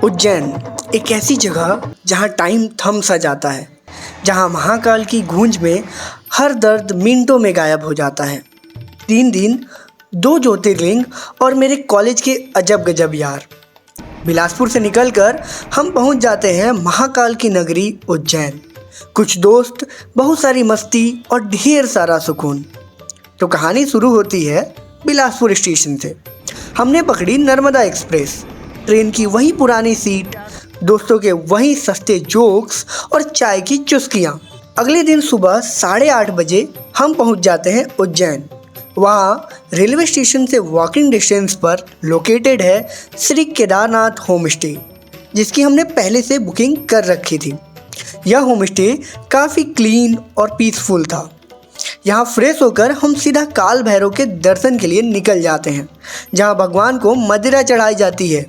उज्जैन एक ऐसी जगह जहाँ टाइम थम सा जाता है, जहाँ महाकाल की गूंज में हर दर्द मिनटों में गायब हो जाता है। 3 दिन, 2 ज्योतिर्लिंग और मेरे कॉलेज के अजब गजब यार। बिलासपुर से निकलकर हम पहुँच जाते हैं महाकाल की नगरी उज्जैन। कुछ दोस्त, बहुत सारी मस्ती और ढेर सारा सुकून। तो कहानी शुरू होती है बिलासपुर स्टेशन से। हमने पकड़ी नर्मदा एक्सप्रेस। ट्रेन की वही पुरानी सीट, दोस्तों के वही सस्ते जोक्स और चाय की चुस्कियाँ। अगले दिन सुबह 8:30 बजे हम पहुंच जाते हैं उज्जैन। वहाँ रेलवे स्टेशन से वॉकिंग डिस्टेंस पर लोकेटेड है श्री केदारनाथ होम स्टे, जिसकी हमने पहले से बुकिंग कर रखी थी। यह होम स्टे काफ़ी क्लीन और पीसफुल था। यहाँ फ्रेश होकर हम सीधा काल भैरव के दर्शन के लिए निकल जाते हैं, जहाँ भगवान को मदिरा चढ़ाई जाती है।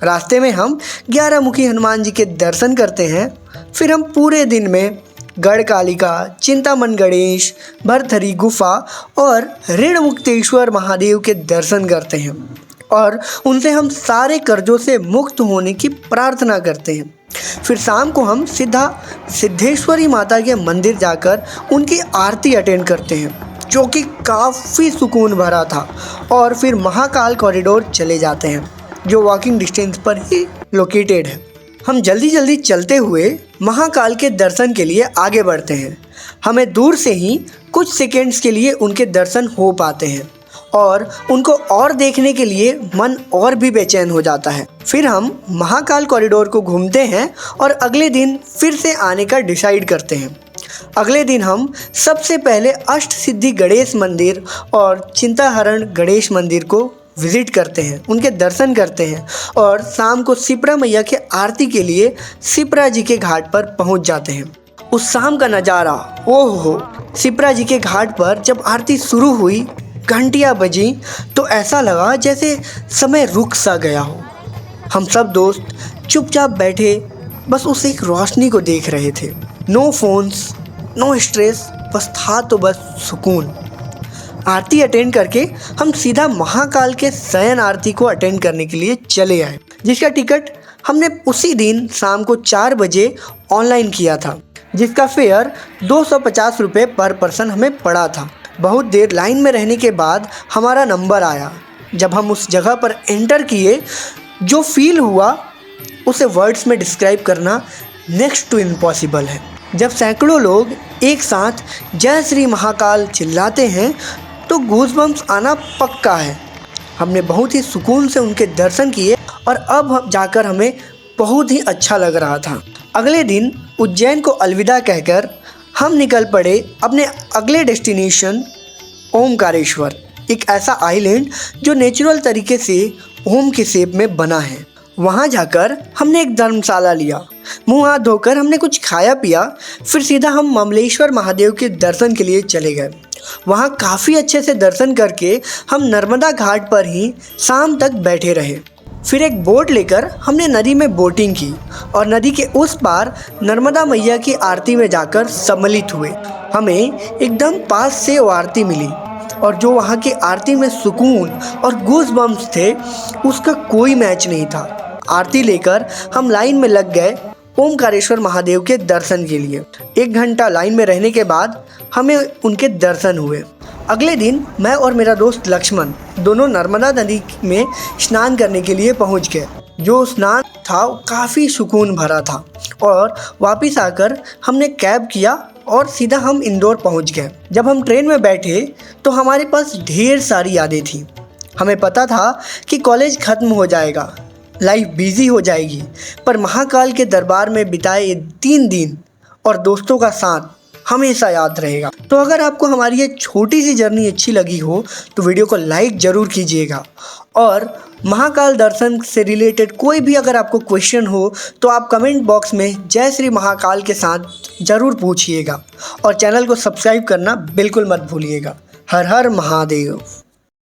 रास्ते में हम 11 मुखी हनुमान जी के दर्शन करते हैं। फिर हम पूरे दिन में गढ़कालिका, चिंतामन गणेश, भरथरी गुफा और ऋणमुक्तेश्वर महादेव के दर्शन करते हैं और उनसे हम सारे कर्जों से मुक्त होने की प्रार्थना करते हैं। फिर शाम को हम सीधा सिद्धेश्वरी माता के मंदिर जाकर उनकी आरती अटेंड करते हैं, जो कि काफ़ी सुकून भरा था। और फिर महाकाल कॉरिडोर चले जाते हैं, जो वॉकिंग डिस्टेंस पर ही लोकेटेड है। हम जल्दी जल्दी चलते हुए महाकाल के दर्शन के लिए आगे बढ़ते हैं। हमें दूर से ही कुछ सेकेंड्स के लिए उनके दर्शन हो पाते हैं और उनको और देखने के लिए मन और भी बेचैन हो जाता है। फिर हम महाकाल कॉरिडोर को घूमते हैं और अगले दिन फिर से आने का डिसाइड करते हैं। अगले दिन हम सबसे पहले अष्ट सिद्धि गणेश मंदिर और चिंताहरण गणेश मंदिर को विज़िट करते हैं, उनके दर्शन करते हैं और शाम को शिप्रा मैया के आरती के लिए शिप्रा जी के घाट पर पहुंच जाते हैं। उस शाम का नज़ारा, ओह हो! शिप्रा जी के घाट पर जब आरती शुरू हुई, घंटियाँ बजी, तो ऐसा लगा जैसे समय रुक सा गया हो। हम सब दोस्त चुपचाप बैठे बस उस एक रोशनी को देख रहे थे। नो फोन्स, नो स्ट्रेस, बस था तो बस सुकून। आरती अटेंड करके हम सीधा महाकाल के शयन आरती को अटेंड करने के लिए चले आए, जिसका टिकट हमने उसी दिन शाम को 4 बजे ऑनलाइन किया था, जिसका फेयर 250 रुपये पर पर्सन हमें पड़ा था। बहुत देर लाइन में रहने के बाद हमारा नंबर आया। जब हम उस जगह पर एंटर किए, जो फील हुआ उसे वर्ड्स में डिस्क्राइब करना नेक्स्ट टू इम्पॉसिबल है। जब सैकड़ों लोग एक साथ जय श्री महाकाल चिल्लाते हैं तो गूज़बम्प्स आना पक्का है। हमने बहुत ही सुकून से उनके दर्शन किए और अब जाकर हमें बहुत ही अच्छा लग रहा था। अगले दिन उज्जैन को अलविदा कहकर हम निकल पड़े अपने अगले डेस्टिनेशन ओमकारेश्वर, एक ऐसा आइलैंड जो नेचुरल तरीके से ओम के शेप में बना है। वहाँ जाकर हमने एक धर्मशाला लिया, मुँह हाथ धोकर हमने कुछ खाया पिया। फिर सीधा हम ममलेश्वर महादेव के दर्शन के लिए चले गए। वहाँ काफ़ी अच्छे से दर्शन करके हम नर्मदा घाट पर ही शाम तक बैठे रहे। फिर एक बोट लेकर हमने नदी में बोटिंग की और नदी के उस पार नर्मदा मैया की आरती में जाकर सम्मिलित हुए। हमें एकदम पास से वो आरती मिली और जो वहाँ की आरती में सुकून और गूज़बम्प्स थे, उसका कोई मैच नहीं था। आरती लेकर हम लाइन में लग गए ओमकारेश्वर महादेव के दर्शन के लिए। 1 घंटा लाइन में रहने के बाद हमें उनके दर्शन हुए। अगले दिन मैं और मेरा दोस्त लक्ष्मण दोनों नर्मदा नदी में स्नान करने के लिए पहुंच गए। जो स्नान था काफ़ी सुकून भरा था और वापस आकर हमने कैब किया और सीधा हम इंदौर पहुंच गए। जब हम ट्रेन में बैठे तो हमारे पास ढेर सारी यादें थी। हमें पता था कि कॉलेज ख़त्म हो जाएगा, लाइफ बिजी हो जाएगी, पर महाकाल के दरबार में बिताए ये 3 दिन और दोस्तों का साथ हमेशा याद रहेगा। तो अगर आपको हमारी ये छोटी सी जर्नी अच्छी लगी हो तो वीडियो को लाइक ज़रूर कीजिएगा और महाकाल दर्शन से रिलेटेड कोई भी अगर आपको क्वेश्चन हो तो आप कमेंट बॉक्स में जय श्री महाकाल के साथ ज़रूर पूछिएगा और चैनल को सब्सक्राइब करना बिल्कुल मत भूलिएगा। हर हर महादेव।